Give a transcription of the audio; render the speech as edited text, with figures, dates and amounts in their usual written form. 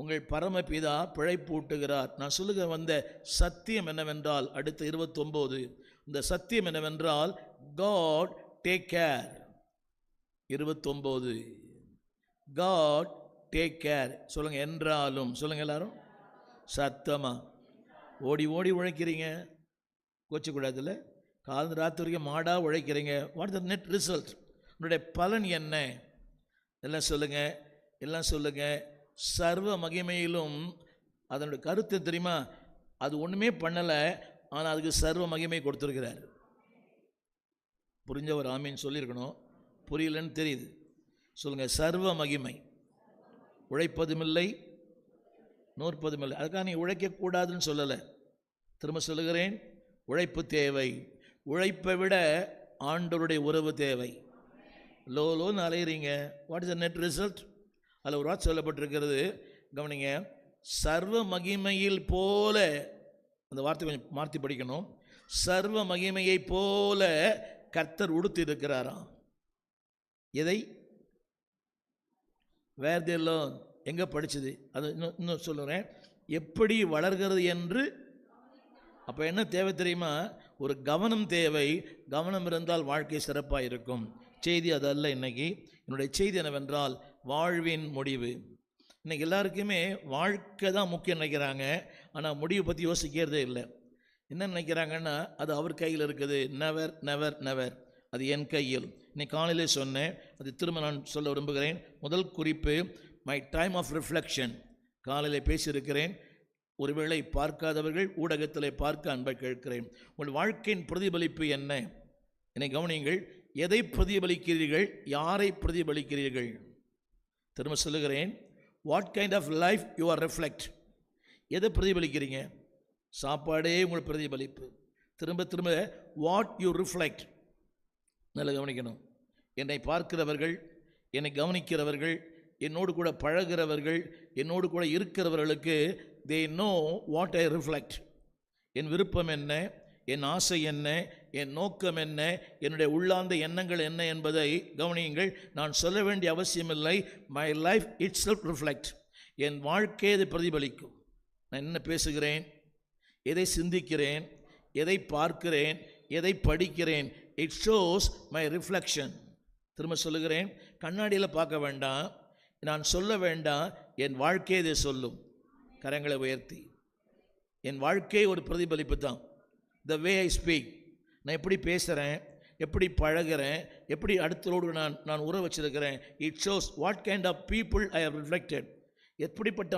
உங்கள் பரமபிதா பிழைப்பூட்டுகிறார். நான் சொல்லுக வந்த சத்தியம் என்னவென்றால், அடுத்த 29, இந்த சத்தியம் என்னவென்றால் God take care. 29 God take care. சொல்லுங்க, என்றாலும். சொல்லுங்க எல்லாரும் சத்தமா. ஓடி ஓடி உழைக்கிறீங்க, கோச்சக்கூடாதுல்ல. கால ராத்திரி வரைக்கும் மாடா உழைக்கிறீங்க. What the net result? உன்னுடைய பலன் என்ன? எல்லாம் சொல்லுங்க, எல்லாம் சொல்லுங்க. சர்வ மகிமையிலும் அதனுடைய கருத்து தெரியுமா? அது ஒன்றுமே பண்ணலை, ஆனால் அதுக்கு சர்வ மகிமை கொடுத்துருக்கிறார். புரிஞ்சவர் ஆமீன் சொல்லியிருக்கணும், புரியலன்னு தெரியுது. சொல்லுங்கள், சர்வ மகிமை. உழைப்பதும் இல்லை, நூற்பதும் இல்லை. அதுக்காக நீ உழைக்கக்கூடாதுன்னு சொல்லலை. திரும்ப சொல்லுகிறேன், உழைப்பு தேவை. உழைப்பை விட ஆண்டவருடைய உறவு தேவை. லோன்னு அலையிறீங்க. What is the net result? அதில் ஒரு வார்த்தை சொல்லப்பட்டிருக்கிறது, கவனிங்க. சர்வ மகிமையில் போல, அந்த வார்த்தை கொஞ்சம் மாற்றி படிக்கணும். சர்வ மகிமையை போல கர்த்தர் உடுத்தி இருக்கிறாராம். எதை? வேர் தி லேர்ன். எங்கே படிச்சது? அது இன்னும் சொல்லுறேன். எப்படி வளர்கிறது என்று. அப்போ என்ன தேவை தெரியுமா? ஒரு கவனம் தேவை. கவனம் இருந்தால் வாழ்க்கை சிறப்பாக இருக்கும். செய்தி அதல்ல. இன்னைக்கு என்னுடைய செய்தி என்னவென்றால், வாழ்வின் முடிவு. இன்னைக்கு எல்லாருக்குமே வாழ்க்கை தான் முக்கியம் நினைக்கிறாங்க, ஆனால் முடிவை பற்றி யோசிக்கிறதே இல்லை. என்ன நினைக்கிறாங்கன்னா, அது அவர் கையில் இருக்குது. Never never never. அது என் கையில். இன்னைக்கு காலையிலே சொன்னேன், அது திரும்ப நான் சொல்ல விரும்புகிறேன். முதல் குறிப்பு, மை டைம் ஆஃப் ரிஃப்ளெக்ஷன். காலையில் பேசியிருக்கிறேன். ஒருவேளை பார்க்காதவர்கள் ஊடகத்தில் பார்க்க அன்பை கேட்கிறேன். உங்கள் வாழ்க்கையின் பிரதிபலிப்பு என்ன? என்னை கவனியுங்கள். எதை பிரதிபலிக்கிறீர்கள்? யாரை பிரதிபலிக்கிறீர்கள்? திரும்ப சொல்லுகிறேன், what kind of life you are reflect. எதை பிரதிபலிக்கிறீங்க? சாப்பாடே உங்கள் பிரதிபலிப்பு. திரும்ப திரும்ப வாட் யூ ரிஃப்ளெக்ட். நல்லா கவனிக்கணும். என்னை பார்க்கிறவர்கள், என்னை கவனிக்கிறவர்கள், என்னோடு கூட பழகிறவர்கள், என்னோடு கூட இருக்கிறவர்களுக்கு they know what I reflect. என் விருப்பம் என்ன, என் ஆசை என்ன, என் நோக்கம் என்ன, என்னுடைய உள்ளார்ந்த எண்ணங்கள் என்ன என்பதை கவனியுங்கள். நான் சொல்ல வேண்டிய அவசியமில்லை. My life itself reflect. என் வாழ்க்கையை அதை பிரதிபலிக்கும். நான் என்ன பேசுகிறேன், எதை சிந்திக்கிறேன், எதை பார்க்கிறேன், எதை படிக்கிறேன், இட் ஷோஸ் மை ரிஃப்ளெக்ஷன். திரும்ப சொல்லுகிறேன், கண்ணாடியில் பார்க்க வேண்டாம், நான் சொல்ல வேண்டாம், என் வாழ்க்கையை இதை சொல்லும். கரங்களை உயர்த்தி. என் வாழ்க்கை ஒரு பிரதிபலிப்பு தான். த வே ஐ ஸ்பீக். நான் எப்படி பேசுகிறேன், எப்படி பழகிறேன், எப்படி அடுத்தரோடு நான் உறவு வச்சிருக்கிறேன். It shows what kind of people I have reflected. எப்படிப்பட்ட